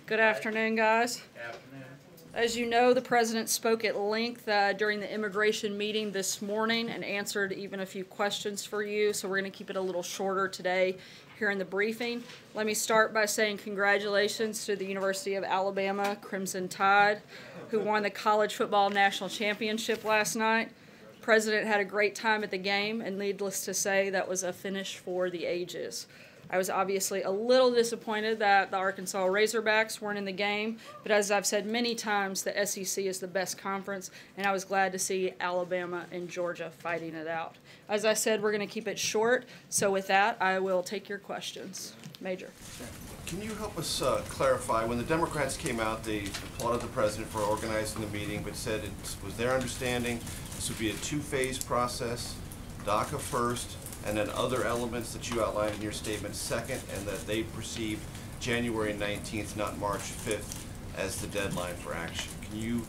Good afternoon, guys. As you know, the President spoke at length during the immigration meeting this morning and answered even a few questions for you, so we're going to keep it a little shorter today here in the briefing. Let me start by saying congratulations to the University of Alabama Crimson Tide, who won the College Football National Championship last night. The President had a great time at the game, and needless to say, that was a finish for the ages. I was obviously a little disappointed that the Arkansas Razorbacks weren't in the game, but as I've said many times, the SEC is the best conference, and I was glad to see Alabama and Georgia fighting it out. As I said, we're going to keep it short, so with that, I will take your questions. Major. Can you help us clarify, when the Democrats came out, they applauded the President for organizing the meeting, but said it was their understanding this would be a two-phase process, DACA first, and then other elements that you outlined in your statement second, and that they perceived January 19th, not March 5th, as the deadline for action. Can you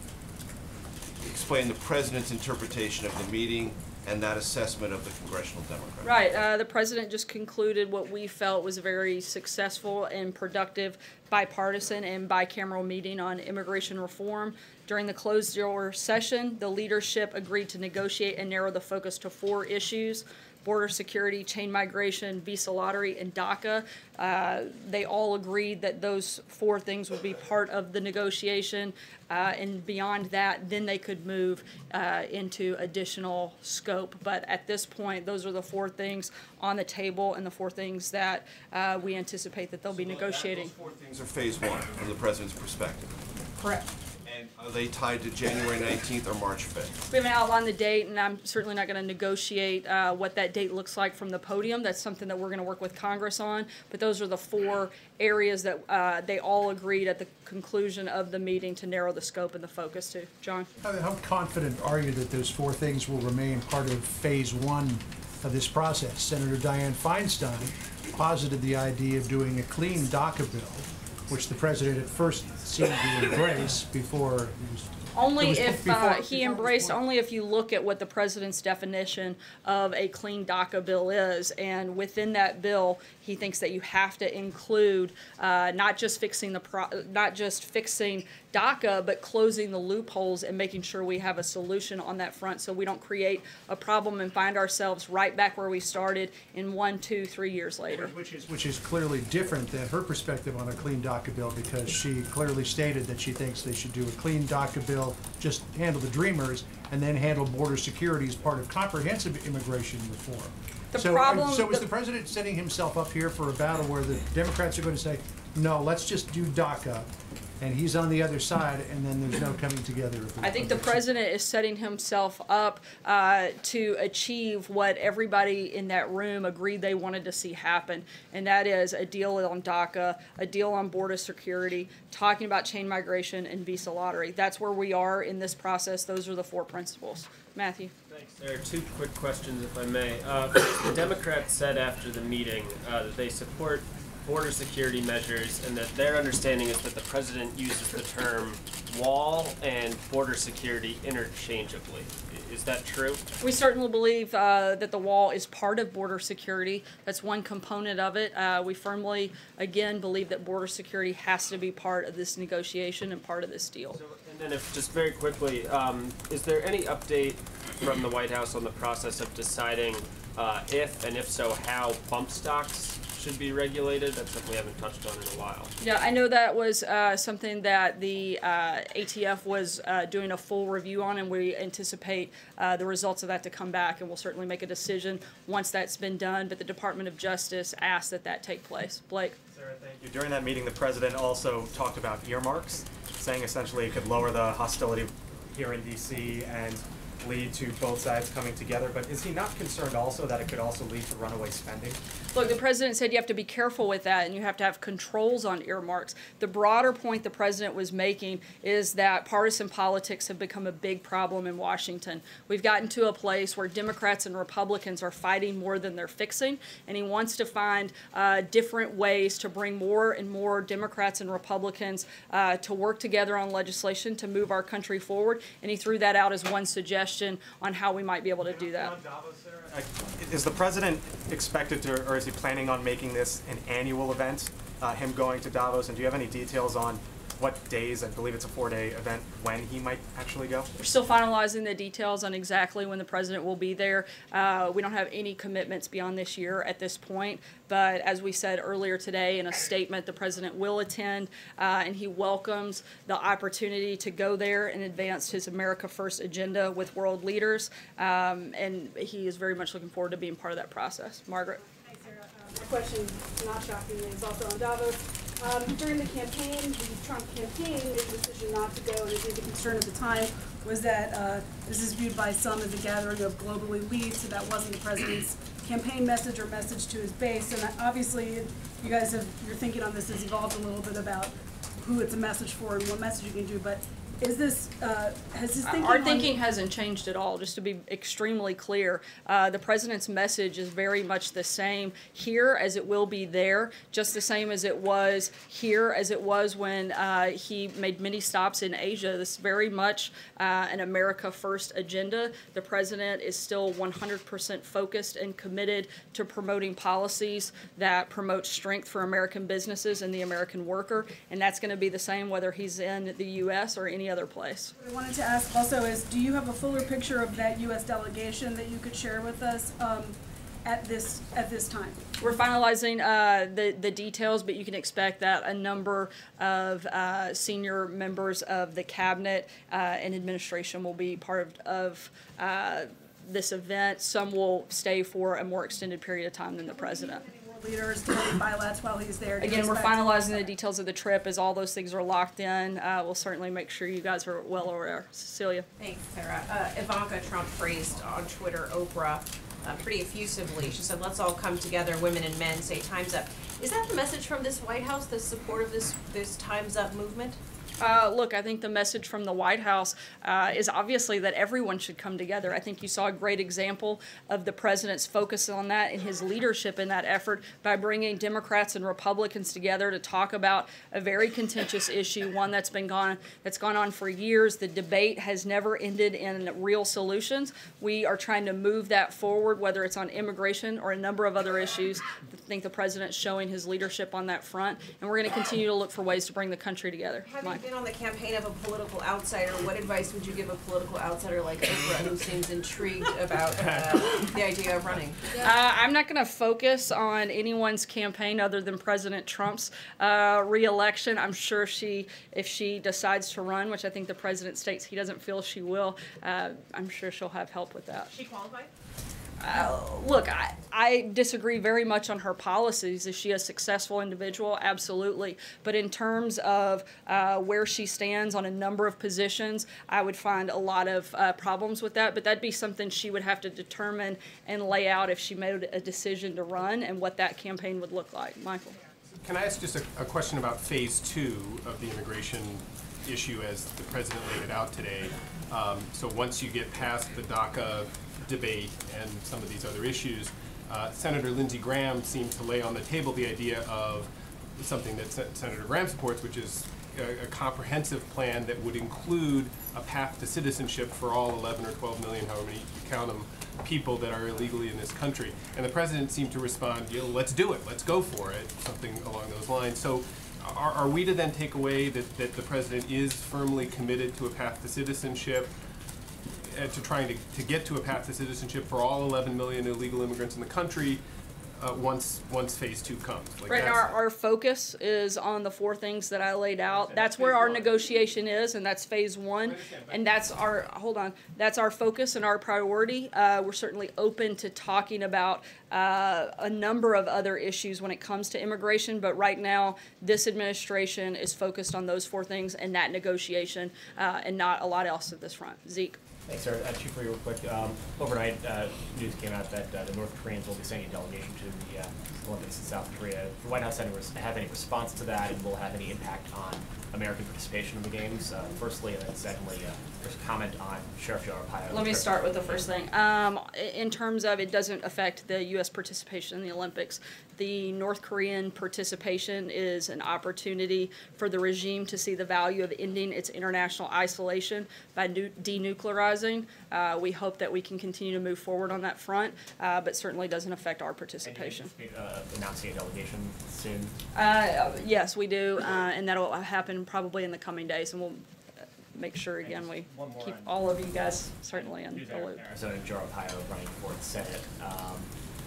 explain the President's interpretation of the meeting and that assessment of the Congressional Democrats? Right. The President just concluded what we felt was a very successful and productive bipartisan and bicameral meeting on immigration reform. During the closed-door session, the leadership agreed to negotiate and narrow the focus to 4 issues: border security, chain migration, visa lottery, and DACA. They all agreed that those 4 things would be part of the negotiation, and beyond that, then they could move into additional scope. But at this point, those are the 4 things on the table and the 4 things that we anticipate that they'll be negotiating. Those 4 things are phase 1 from the President's perspective. Correct. And are they tied to January 19th or March 5th? We haven't outlined the date, and I'm certainly not going to negotiate what that date looks like from the podium. That's something that we're going to work with Congress on. But those are the 4 areas that they all agreed at the conclusion of the meeting to narrow the scope and the focus to. John? How confident are you that those 4 things will remain part of phase 1 of this process? Senator Dianne Feinstein posited the idea of doing a clean DACA bill, which the President at first seemed to embrace before only if he embraced, only if you look at what the President's definition of a clean DACA bill is, and within that bill, he thinks that you have to include not just fixing DACA, but closing the loopholes and making sure we have a solution on that front, so we don't create a problem and find ourselves right back where we started in 1, 2, 3 years later. Which is clearly different than her perspective on a clean DACA bill, because she clearly stated that she thinks they should do a clean DACA bill, just handle the Dreamers, and then handle border security as part of comprehensive immigration reform. So is the President setting himself up here for a battle where the Democrats are going to say, no, let's just do DACA, and he's on the other side, and then there's no coming together? I think the President is setting himself up to achieve what everybody in that room agreed they wanted to see happen, and that is a deal on DACA, a deal on border security, talking about chain migration and visa lottery. That's where we are in this process. Those are the 4 principles. Matthew? Thanks. There are 2 quick questions, if I may. First, the Democrats said after the meeting that they support border security measures, and that their understanding is that the President uses the term wall and border security interchangeably. Is that true? We certainly believe that the wall is part of border security. That's one component of it. We firmly, again, believe that border security has to be part of this negotiation and part of this deal. So, and then if, just very quickly, is there any update from the White House on the process of deciding if, and if so, how bump stocks should be regulated? That's something we haven't touched on in a while. Yeah, I know that was something that the ATF was doing a full review on, and we anticipate the results of that to come back, and we'll certainly make a decision once that's been done, but the Department of Justice asked that that take place. Blake? Sarah, thank you. During that meeting, the President also talked about earmarks, saying essentially it could lower the hostility here in D.C. and lead to both sides coming together, but is he not concerned also that it could also lead to runaway spending? Look, the President said you have to be careful with that, and you have to have controls on earmarks. The broader point the President was making is that partisan politics have become a big problem in Washington. We've gotten to a place where Democrats and Republicans are fighting more than they're fixing, and he wants to find different ways to bring more and more Democrats and Republicans to work together on legislation to move our country forward, and he threw that out as one suggestion on how we might be able to do that. On Davos, Sarah, is the President expected to, or is he planning on making this an annual event? him going to Davos, and do you have any details on what days, I believe it's a 4-day event, when he might actually go? We're still finalizing the details on exactly when the president will be there. We don't have any commitments beyond this year at this point, but as we said earlier today in a statement, the president will attend, and he welcomes the opportunity to go there and advance his America First agenda with world leaders, and he is very much looking forward to being part of that process. Margaret? Thanks, Sarah. My question, not shockingly, is also on Davos. During the campaign, the Trump campaign made the decision not to go, and I think the concern at the time was that this is viewed by some as a gathering of global elites, so that wasn't the president's campaign message or message to his base. And obviously, you guys have, your thinking on this has evolved a little bit about who it's a message for and what message you can do, but is this, has his thinking Our thinking hasn't changed at all, just to be extremely clear. The president's message is very much the same here as it will be there, just the same as it was here as it was when he made many stops in Asia. This is very much an America First agenda. The president is still 100% focused and committed to promoting policies that promote strength for American businesses and the American worker, and that's going to be the same whether he's in the U.S. or any other place. What I wanted to ask also is, do you have a fuller picture of that U.S. delegation that you could share with us at this time? We're finalizing the details, but you can expect that a number of senior members of the cabinet and administration will be part of this event. Some will stay for a more extended period of time than the president. Leaders, bilaterals while he's there. Again, we're finalizing the details of the trip. As all those things are locked in, we'll certainly make sure you guys are well aware. Cecilia. Thanks, Sarah. Ivanka Trump praised on Twitter Oprah pretty effusively. She said, "Let's all come together, women and men, say time's up." Is that the message from this White House, the support of this Time's Up movement? Look, I think the message from the White House is obviously that everyone should come together. I think you saw a great example of the president's focus on that and his leadership in that effort by bringing Democrats and Republicans together to talk about a very contentious issue, one that's gone on for years. The debate has never ended in real solutions. We are trying to move that forward, whether it's on immigration or a number of other issues. I think the president's showing his leadership on that front, and we're going to continue to look for ways to bring the country together. Having been on the campaign of a political outsider, what advice would you give a political outsider like Oprah who seems intrigued about the idea of running? I'm not going to focus on anyone's campaign other than President Trump's re-election. I'm sure if she decides to run, which I think the president states he doesn't feel she will, I'm sure she'll have help with that. Is she qualified? Look, I disagree very much on her policies. Is she a successful individual? Absolutely. But in terms of where she stands on a number of positions, I would find a lot of problems with that. But that'd be something she would have to determine and lay out if she made a decision to run and what that campaign would look like. Michael? Can I ask just a question about phase 2 of the immigration issue as the president laid it out today? So once you get past the DACA debate and some of these other issues, Senator Lindsey Graham seemed to lay on the table the idea of something that Senator Graham supports, which is a comprehensive plan that would include a path to citizenship for all 11 or 12 million, however many you count them, people that are illegally in this country. And the president seemed to respond, let's do it, let's go for it, something along those lines. So are we to then take away that the president is firmly committed to a path to citizenship, to trying to get to a path to citizenship for all 11 million illegal immigrants in the country once phase 2 comes? Right now, our focus is on the 4 things that I laid out. That's where our negotiation is, and that's phase 1. And that's that's our focus and our priority. We're certainly open to talking about a number of other issues when it comes to immigration, but right now, this administration is focused on those 4 things and that negotiation, and not a lot else at this front. Zeke. Thanks, sir. Chief, real quick. Overnight, news came out that the North Koreans will be sending a delegation to the Olympics in South Korea. The White House have any response to that, and will have any impact on American participation in the games? Firstly, and then secondly, first comment on Sheriff Joe Arpaio. Let me start with the first thing. In terms of it doesn't affect the U.S. participation in the Olympics. The North Korean participation is an opportunity for the regime to see the value of ending its international isolation by denuclearizing. We hope that we can continue to move forward on that front, but certainly doesn't affect our participation. And you anticipate announcing a delegation soon? Yes, we do, and that'll happen probably in the coming days, and we'll make sure, again, we keep all of you guys certainly in the loop. Arizona Joe Arpaio running for the Senate.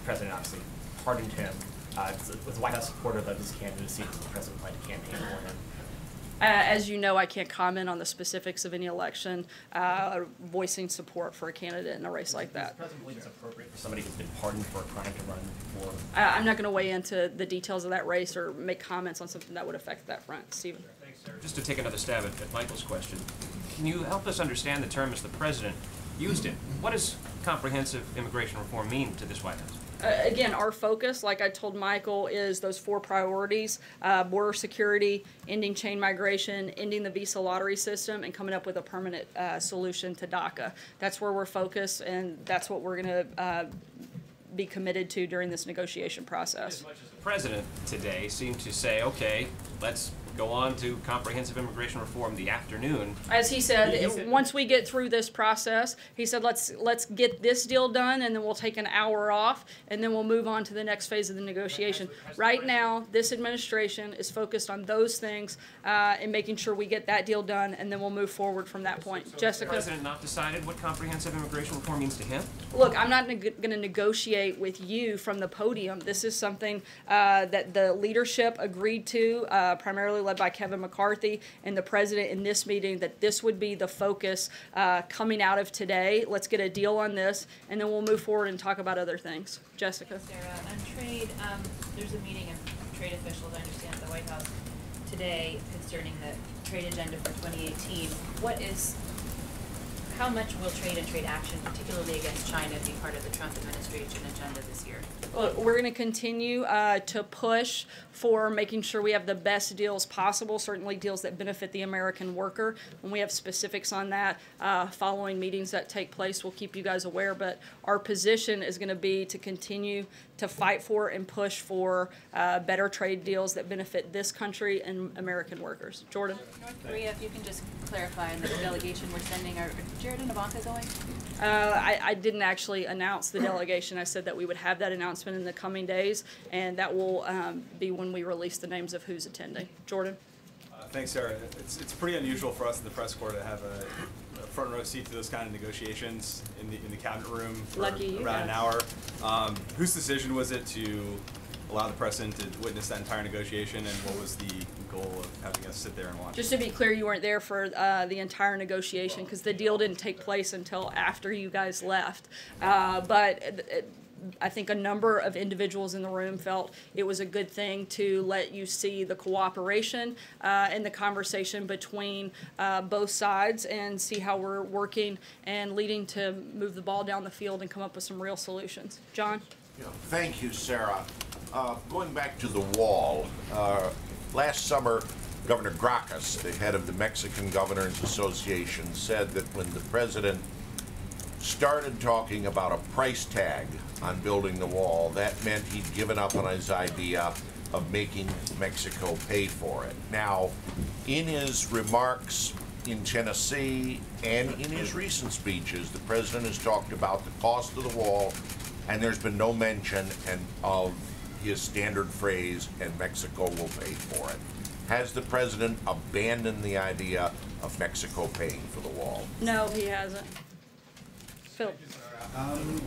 President obviously pardoned him. Was the White House supportive of his candidacy? Does the president plan to campaign for him? As you know, I can't comment on the specifics of any election, voicing support for a candidate in a race like that. Does the president believe it's appropriate for somebody who's been pardoned for a crime to run for? I'm not going to weigh into the details of that race or make comments on something that would affect that front. Stephen. Thanks, Sarah. Just to take another stab at Michael's question, can you help us understand the term as the president used it? What does comprehensive immigration reform mean to this White House? Again, our focus, like I told Michael, is those 4 priorities: border security, ending chain migration, ending the visa lottery system, and coming up with a permanent solution to DACA. That's where we're focused, and that's what we're going to be committed to during this negotiation process. As much as the president today seemed to say, okay, let's go on to comprehensive immigration reform the afternoon. As he said, once we get through this process, he said, let's get this deal done, and then we'll take an hour off, and then we'll move on to the next phase of the negotiation. Right now, this administration is focused on those things and making sure we get that deal done, and then we'll move forward from that point. So Jessica? has the president not decided what comprehensive immigration reform means to him? Look, I'm not going to negotiate with you from the podium. This is something that the leadership agreed to, primarily led by Kevin McCarthy and the president in this meeting, that this would be the focus coming out of today. Let's get a deal on this, and then we'll move forward and talk about other things. Jessica? Sarah, on trade, there's a meeting of trade officials, I understand, at the White House today concerning the trade agenda for 2018. How much will trade and trade action, particularly against China, be part of the Trump administration agenda this year? Look, we're going to continue to push for making sure we have the best deals possible, certainly deals that benefit the American worker. When we have specifics on that following meetings that take place, we'll keep you guys aware. But our position is going to be to continue to fight for and push for better trade deals that benefit this country and American workers. Jordan? North Korea, if you can just clarify, in the delegation we're sending, are Jared and Ivanka going? I didn't actually announce the delegation. I said that we would have that announcement in the coming days, and that will be when we release the names of who's attending. Jordan? Thanks, Sarah. It's pretty unusual for us in the press corps to have a front row seat to those kind of negotiations in the cabinet room for around an hour. Whose decision was it to allow the president to witness that entire negotiation, and what was the goal of having us sit there and watch? Just to be clear, you weren't there for the entire negotiation because the deal didn't take place until after you guys left. But I think a number of individuals in the room felt it was a good thing to let you see the cooperation and the conversation between both sides and see how we're working and leading to move the ball down the field and come up with some real solutions. John? Yeah, thank you, Sarah. Going back to the wall, last summer, Governor Gracchus, the head of the Mexican Governors Association, said that when the president started talking about a price tag on building the wall, that meant he'd given up on his idea of making Mexico pay for it. Now, in his remarks in Tennessee and in his recent speeches, the president has talked about the cost of the wall, and there's been no mention of his standard phrase, and Mexico will pay for it. Has the president abandoned the idea of Mexico paying for the wall? No, he hasn't. Phil?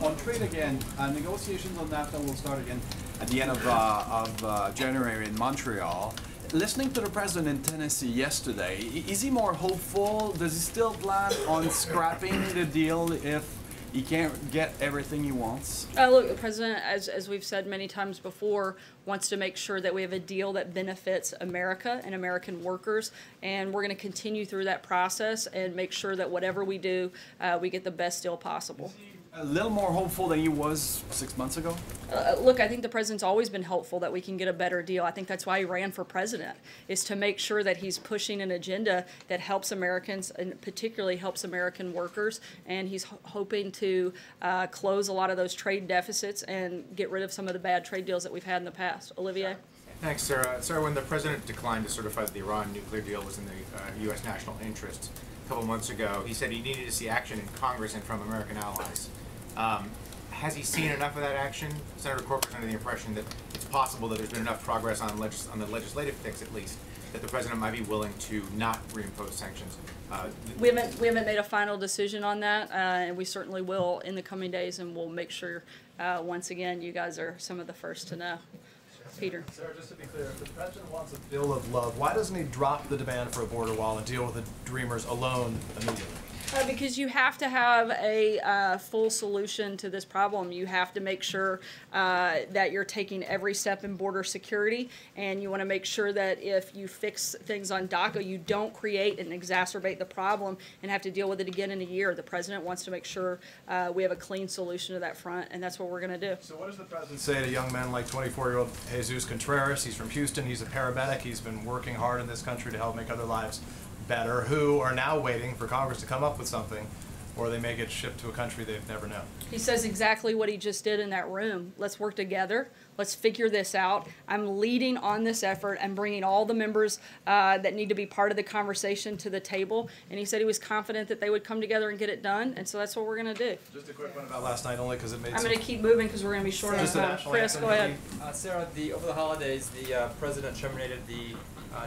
On trade again, negotiations on NAFTA will start again at the end of January in Montreal. Listening to the president in Tennessee yesterday, is he more hopeful? Does he still plan on scrapping the deal if he can't get everything he wants? Look, the president, as we've said many times before, wants to make sure that we have a deal that benefits America and American workers, and we're going to continue through that process and make sure that whatever we do, we get the best deal possible. Is he A little more hopeful than he was 6 months ago? Look, I think the president's always been hopeful that we can get a better deal. I think that's why he ran for president, is to make sure that he's pushing an agenda that helps Americans and particularly helps American workers. And he's hoping to close a lot of those trade deficits and get rid of some of the bad trade deals that we've had in the past. Olivier? Thanks, Sarah. Sarah, when the president declined to certify that the Iran nuclear deal was in the U.S. national interest a couple months ago, he said he needed to see action in Congress and from American allies. Has he seen enough of that action? Senator Corker's under the impression that it's possible that there's been enough progress on the legislative fix, at least, that the president might be willing to not reimpose sanctions. We haven't made a final decision on that, and we certainly will in the coming days, and we'll make sure, once again, you guys are some of the first to know. Peter. Sarah, just to be clear, if the president wants a bill of love, why doesn't he drop the demand for a border wall and deal with the Dreamers alone immediately? Because you have to have a full solution to this problem. You have to make sure that you're taking every step in border security, and you want to make sure that if you fix things on DACA, you don't create and exacerbate the problem and have to deal with it again in a year. The president wants to make sure we have a clean solution to that front, and that's what we're going to do. So what does the president say to young men like 24-year-old Jesus Contreras? He's from Houston. He's a paramedic. He's been working hard in this country to help make other lives better, who are now waiting for Congress to come up with something, or they may get shipped to a country they've never known. He says exactly what he just did in that room. Let's work together. Let's figure this out. I'm leading on this effort and bringing all the members that need to be part of the conversation to the table. And he said he was confident that they would come together and get it done. And so that's what we're going to do. Just a quick one about last night, only because it made I'm going to keep moving because we're going to be short on time. Chris, go ahead. Sarah, over the holidays, the president terminated the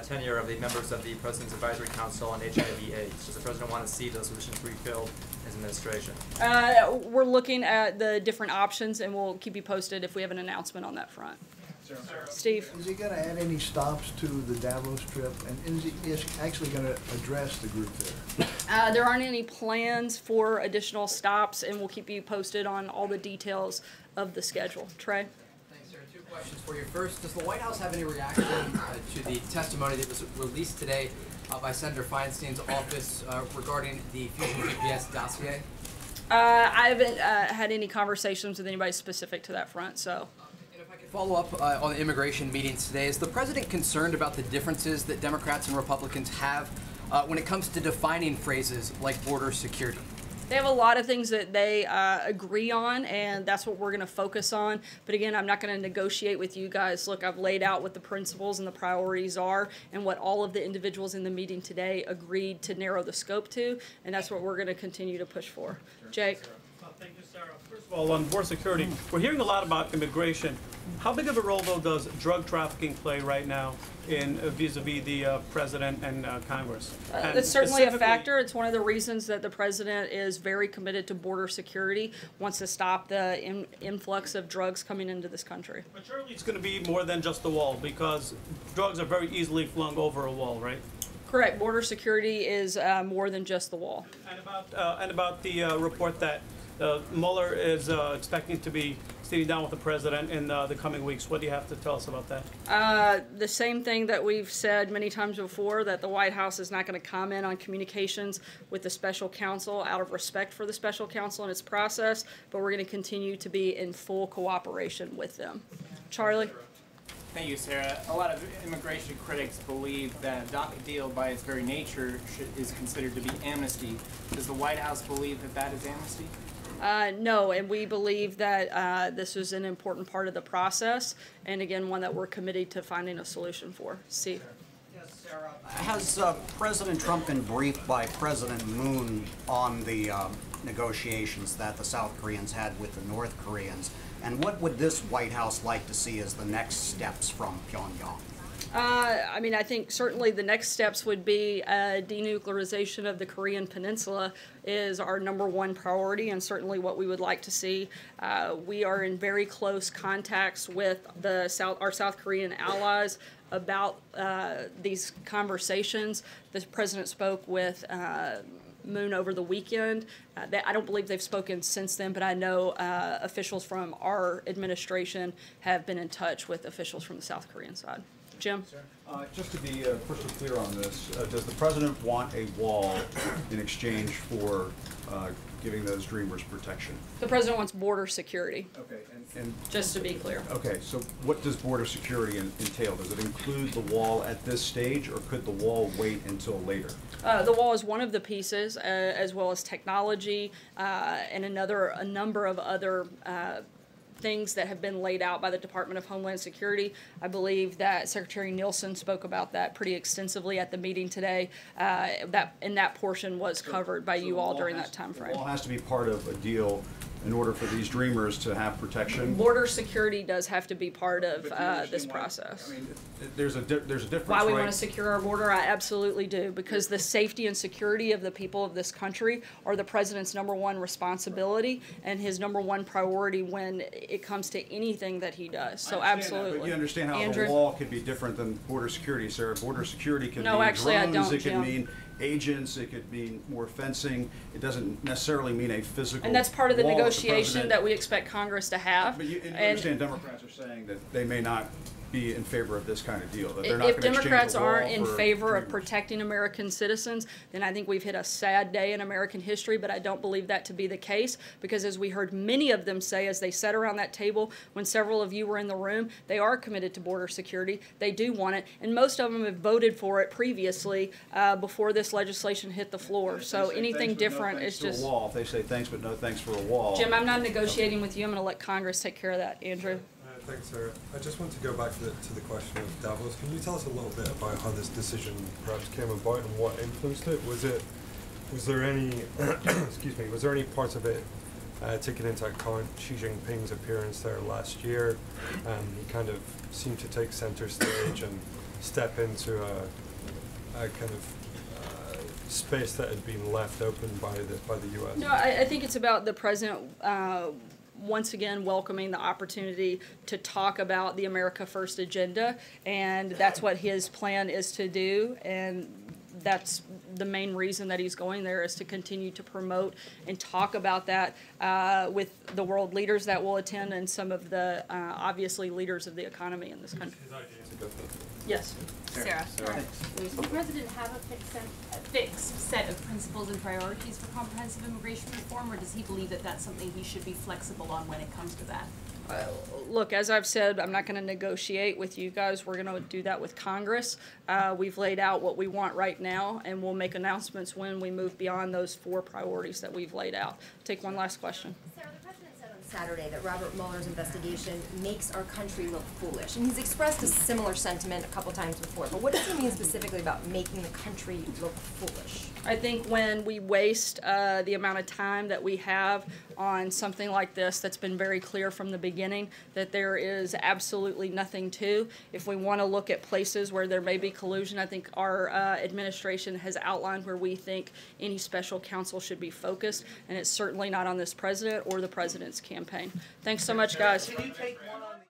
tenure of the members of the President's Advisory Council on HIV/AIDS. Does the president want to see those positions refilled in his administration? We're looking at the different options, and we'll keep you posted if we have an announcement on that front. Steve? Is he going to add any stops to the Davos trip, and is he actually going to address the group there? There aren't any plans for additional stops, and we'll keep you posted on all the details of the schedule. Trey? Questions for you. First, does the White House have any reaction to the testimony that was released today by Senator Feinstein's office regarding the Fusion GPS dossier? I haven't had any conversations with anybody specific to that front, so. And if I could follow up on the immigration meetings today, is the president concerned about the differences that Democrats and Republicans have when it comes to defining phrases like border security? They have a lot of things that they agree on, and that's what we're going to focus on. But again, I'm not going to negotiate with you guys. Look, I've laid out what the principles and the priorities are and what all of the individuals in the meeting today agreed to narrow the scope to, and that's what we're going to continue to push for. Jake? Thank you, Sarah. First of all, on border security, we're hearing a lot about immigration. How big of a role, though, does drug trafficking play right now in vis-a-vis the president and Congress? It's certainly a factor. It's one of the reasons that the president is very committed to border security, wants to stop the influx of drugs coming into this country. But surely it's going to be more than just the wall, because drugs are very easily flung over a wall, right? Correct. Border security is more than just the wall. And about the report that Mueller is expecting to be sitting down with the president in the coming weeks. What do you have to tell us about that? The same thing that we've said many times before, that the White House is not going to comment on communications with the special counsel out of respect for the special counsel and its process, but we're going to continue to be in full cooperation with them. Charlie? Thank you, Sarah. A lot of immigration critics believe that a DACA deal, by its very nature, is considered to be amnesty. Does the White House believe that that is amnesty? No, and we believe that this is an important part of the process, and again, one that we're committed to finding a solution for. Steve? Yes, Sarah. Has President Trump been briefed by President Moon on the negotiations that the South Koreans had with the North Koreans? And what would this White House like to see as the next steps from Pyongyang? I mean, I think certainly the next steps would be denuclearization of the Korean Peninsula is our #1 priority, and certainly what we would like to see. We are in very close contacts with our South Korean allies about these conversations. The president spoke with Moon over the weekend. I don't believe they've spoken since then, but I know officials from our administration have been in touch with officials from the South Korean side. Jim? Just to be crystal clear on this, does the president want a wall in exchange for giving those dreamers protection? The president wants border security. Okay, and just to be clear. Okay, so what does border security entail? Does it include the wall at this stage, or could the wall wait until later? The wall is one of the pieces, as well as technology and a number of other things that have been laid out by the Department of Homeland Security. I believe that Secretary Nielsen spoke about that pretty extensively at the meeting today. That portion was covered by you all during that time frame. The wall has to be part of a deal in order for these dreamers to have protection. Border security does have to be part of this process. I mean, there's a difference. Why we right? want to secure our border? I absolutely do, because the safety and security of the people of this country are the president's #1 responsibility and his #1 priority when it comes to anything that he does. So absolutely. But you understand how Andrew? the wall could be different than border security, Sarah. Border security can No, mean actually, I drones, don't, it can Jim. mean agents, it could mean more fencing. It doesn't necessarily mean a physical And that's part of the wall negotiation that we expect Congress to have. But you And understand Democrats are saying that they may not be in favor of this kind of deal, that they're not if going to exchange Democrats a wall aren't in for favor of protecting American citizens, then I think we've hit a sad day in American history, but I don't believe that to be the case, because as we heard many of them say as they sat around that table when several of you were in the room, they are committed to border security. They do want it, and most of them have voted for it previously before this legislation hit the floor. So anything different is just... a wall. If they say thanks but no thanks for a wall. Jim, I'm not negotiating with you. I'm going to let Congress take care of that. Andrew? Thanks, Sarah. I just want to go back to the question of Davos. Can you tell us a little bit about how this decision perhaps came about and what influenced it? Was there any excuse me, was there any parts of it taking into account Xi Jinping's appearance there last year? He kind of seemed to take center stage and step into a kind of space that had been left open by the U.S. No, I think it's about the president once again welcoming the opportunity to talk about the America First agenda, and that's what his plan is to do, and that's the main reason that he's going there, is to continue to promote and talk about that with the world leaders that will attend and some of the obviously leaders of the economy in this country. Yes. Sarah. Will the president have a fixed set of principles and priorities for comprehensive immigration reform, or does he believe that that's something he should be flexible on when it comes to that? Look, as I've said, I'm not going to negotiate with you guys. We're going to do that with Congress. We've laid out what we want right now, and we'll make announcements when we move beyond those 4 priorities that we've laid out. Take one last question. Sarah, the president said on Saturday that Robert Mueller's investigation makes our country look foolish, and he's expressed a similar sentiment a couple times before. But what does he mean specifically about making the country look foolish? I think when we waste the amount of time that we have on something like this that's been very clear from the beginning that there is absolutely nothing to. If we want to look at places where there may be collusion, I think our administration has outlined where we think any special counsel should be focused, and it's certainly not on this president or the president's campaign. Thanks so much, guys. Can you take one